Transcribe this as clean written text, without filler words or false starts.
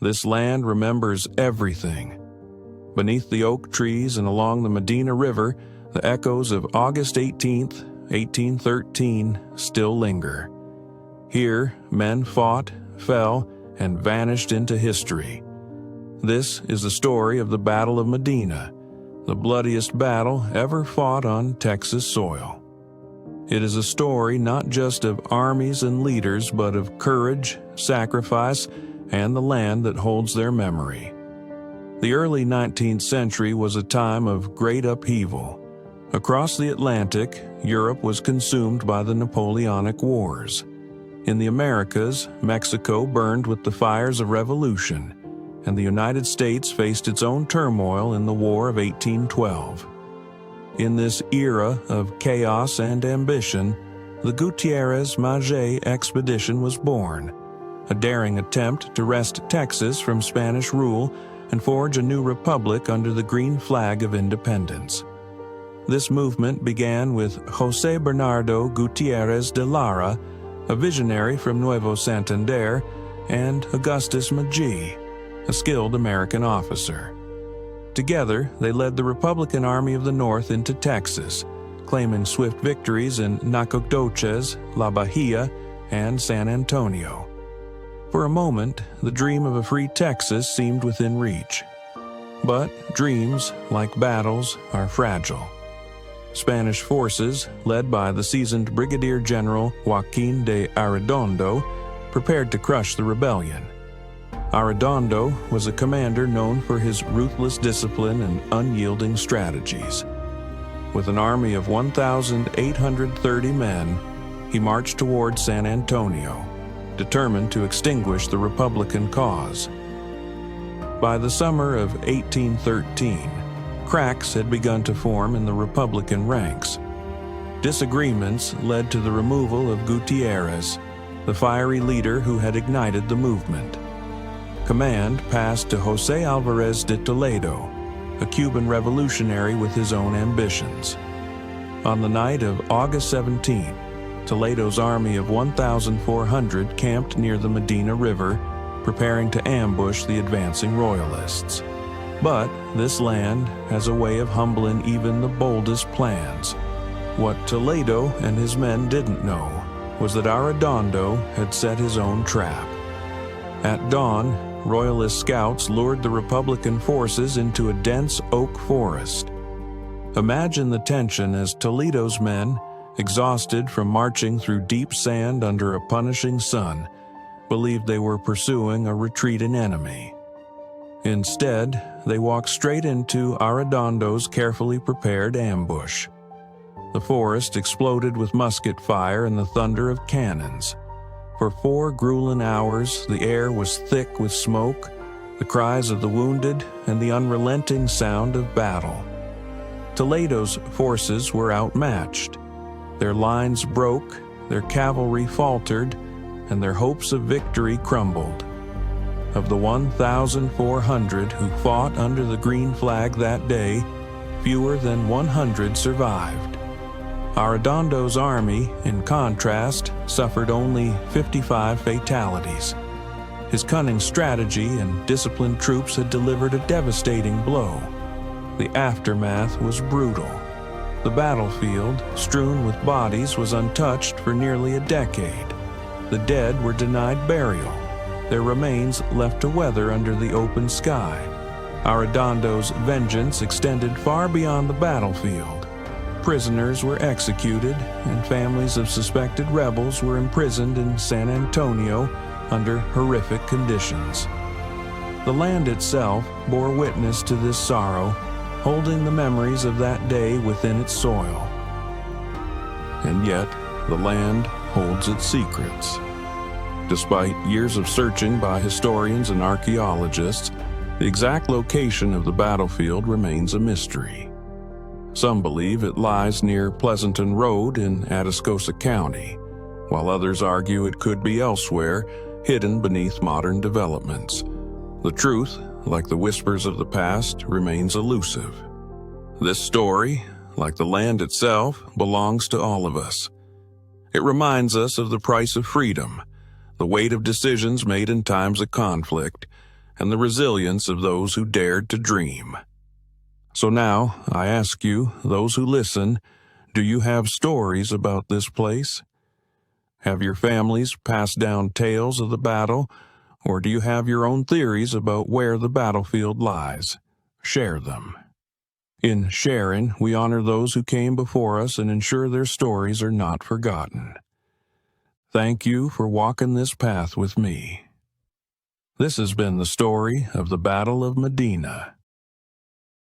This land remembers everything. Beneath the oak trees and along the Medina River, the echoes of August 18th, 1813 still linger. Here, men fought, fell, and vanished into history. This is the story of the Battle of Medina, the bloodiest battle ever fought on Texas soil. It is a story not just of armies and leaders, but of courage, sacrifice, and the land that holds their memory. The early 19th century was a time of great upheaval. Across the Atlantic, Europe was consumed by the Napoleonic Wars. In the Americas, Mexico burned with the fires of revolution, and the United States faced its own turmoil in the War of 1812. In this era of chaos and ambition, the Gutierrez-Maget expedition was born, a daring attempt to wrest Texas from Spanish rule and forge a new republic under the green flag of independence. This movement began with José Bernardo Gutiérrez de Lara, a visionary from Nuevo Santander, and Augustus Magee, a skilled American officer. Together, they led the Republican Army of the North into Texas, claiming swift victories in Nacogdoches, La Bahia, and San Antonio. For a moment, the dream of a free Texas seemed within reach. But dreams, like battles, are fragile. Spanish forces, led by the seasoned Brigadier General Joaquín de Arredondo, prepared to crush the rebellion. Arredondo was a commander known for his ruthless discipline and unyielding strategies. With an army of 1,830 men, he marched toward San Antonio, determined to extinguish the Republican cause. By the summer of 1813, cracks had begun to form in the Republican ranks. Disagreements led to the removal of Gutierrez, the fiery leader who had ignited the movement. Command passed to José Álvarez de Toledo, a Cuban revolutionary with his own ambitions. On the night of August 17, Toledo's army of 1,400 camped near the Medina River, preparing to ambush the advancing Royalists. But this land has a way of humbling even the boldest plans. What Toledo and his men didn't know was that Arredondo had set his own trap. At dawn, Royalist scouts lured the Republican forces into a dense oak forest. Imagine the tension as Toledo's men, exhausted from marching through deep sand under a punishing sun, believed they were pursuing a retreating enemy. Instead, they walked straight into Arredondo's carefully prepared ambush. The forest exploded with musket fire and the thunder of cannons. For 4 grueling hours, the air was thick with smoke, the cries of the wounded, and the unrelenting sound of battle. Toledo's forces were outmatched. Their lines broke, their cavalry faltered, and their hopes of victory crumbled. Of the 1,400 who fought under the green flag that day, fewer than 100 survived. Arredondo's army, in contrast, suffered only 55 fatalities. His cunning strategy and disciplined troops had delivered a devastating blow. The aftermath was brutal. The battlefield, strewn with bodies, was untouched for nearly a decade. The dead were denied burial, their remains left to weather under the open sky. Arredondo's vengeance extended far beyond the battlefield. Prisoners were executed, and families of suspected rebels were imprisoned in San Antonio under horrific conditions. The land itself bore witness to this sorrow, holding the memories of that day within its soil. And yet, the land holds its secrets. Despite years of searching by historians and archaeologists, the exact location of the battlefield remains a mystery. Some believe it lies near Pleasanton Road in Atascosa County, while others argue it could be elsewhere, hidden beneath modern developments. The truth, like the whispers of the past, remains elusive. This story, like the land itself, belongs to all of us. It reminds us of the price of freedom, the weight of decisions made in times of conflict, and the resilience of those who dared to dream. So now, I ask you, those who listen, do you have stories about this place? Have your families passed down tales of the battle, or do you have your own theories about where the battlefield lies? Share them. In sharing, we honor those who came before us and ensure their stories are not forgotten. Thank you for walking this path with me. This has been the story of the Battle of Medina.